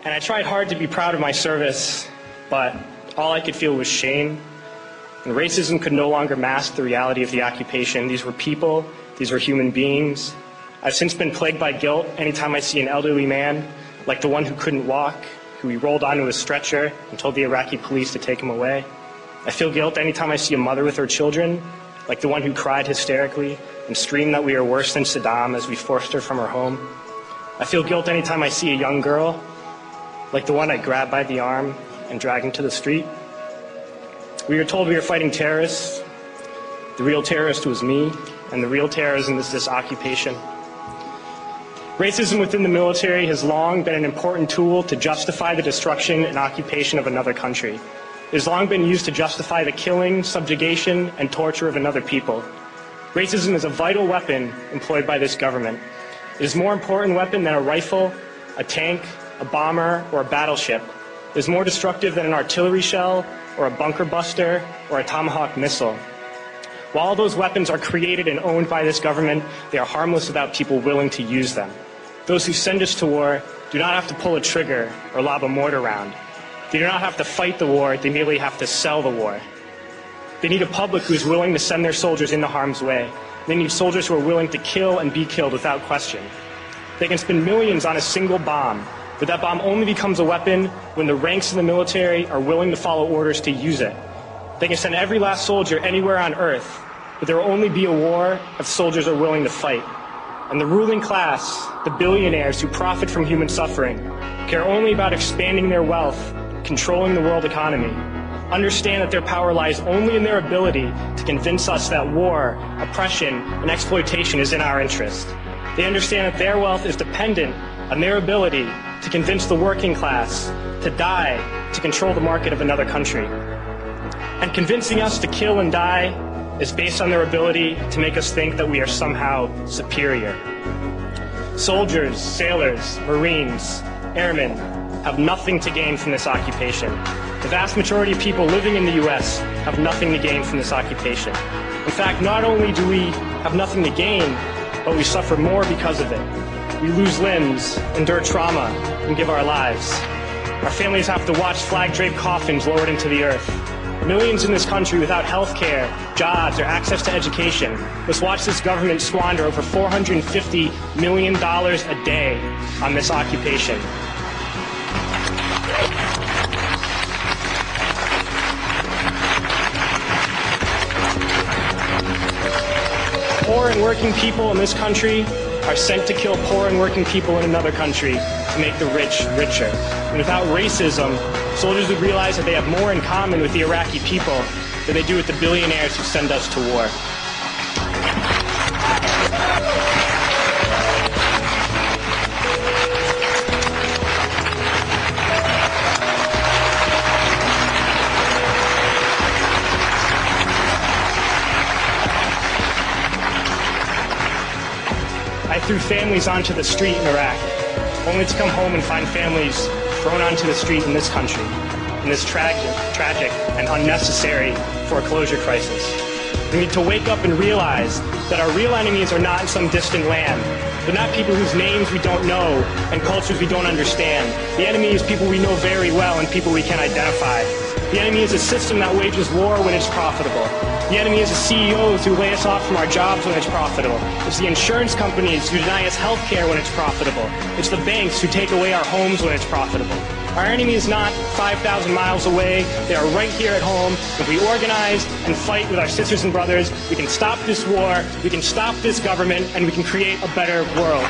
And I tried hard to be proud of my service, but all I could feel was shame. And racism could no longer mask the reality of the occupation. These were people, these were human beings. I've since been plagued by guilt anytime I see an elderly man, like the one who couldn't walk, who we rolled onto a stretcher and told the Iraqi police to take him away. I feel guilt anytime I see a mother with her children, like the one who cried hysterically and screamed that we are worse than Saddam as we forced her from her home. I feel guilt anytime I see a young girl, like the one I grabbed by the arm and dragged into the street. We were told we were fighting terrorists. The real terrorist was me, and the real terrorism is this occupation. Racism within the military has long been an important tool to justify the destruction and occupation of another country. It has long been used to justify the killing, subjugation, and torture of another people. Racism is a vital weapon employed by this government. It is a more important weapon than a rifle, a tank, a bomber, or a battleship. It is more destructive than an artillery shell, or a bunker buster, or a Tomahawk missile. While all those weapons are created and owned by this government, they are harmless without people willing to use them. Those who send us to war do not have to pull a trigger or lob a mortar round. They do not have to fight the war, they merely have to sell the war. They need a public who is willing to send their soldiers into harm's way. They need soldiers who are willing to kill and be killed without question. They can spend millions on a single bomb, but that bomb only becomes a weapon when the ranks of the military are willing to follow orders to use it. They can send every last soldier anywhere on earth, but there will only be a war if soldiers are willing to fight. And the ruling class, the billionaires who profit from human suffering, care only about expanding their wealth, controlling the world economy. Understand that their power lies only in their ability to convince us that war, oppression, and exploitation is in our interest. They understand that their wealth is dependent on their ability to convince the working class to die to control the market of another country. And convincing us to kill and die is based on their ability to make us think that we are somehow superior. Soldiers, sailors, Marines, airmen have nothing to gain from this occupation. The vast majority of people living in the U.S. have nothing to gain from this occupation. In fact, not only do we have nothing to gain, but we suffer more because of it. We lose limbs, endure trauma, and give our lives. Our families have to watch flag-draped coffins lowered into the earth. Millions in this country without health care, jobs, or access to education must watch this government squander over $450 million a day on this occupation. Poor and working people in this country are sent to kill poor and working people in another country to make the rich richer. And without racism, soldiers would realize that they have more in common with the Iraqi people than they do with the billionaires who send us to war. I threw families onto the street in Iraq, only to come home and find families thrown onto the street in this country, in this tragic and unnecessary foreclosure crisis. We need to wake up and realize that our real enemies are not in some distant land. They're not people whose names we don't know and cultures we don't understand. The enemy is people we know very well and people we can identify. The enemy is a system that wages war when it's profitable. The enemy is the CEOs who lay us off from our jobs when it's profitable. It's the insurance companies who deny us health care when it's profitable. It's the banks who take away our homes when it's profitable. Our enemy is not 5,000 miles away. They are right here at home. If we organize and fight with our sisters and brothers, we can stop this war, we can stop this government, and we can create a better world.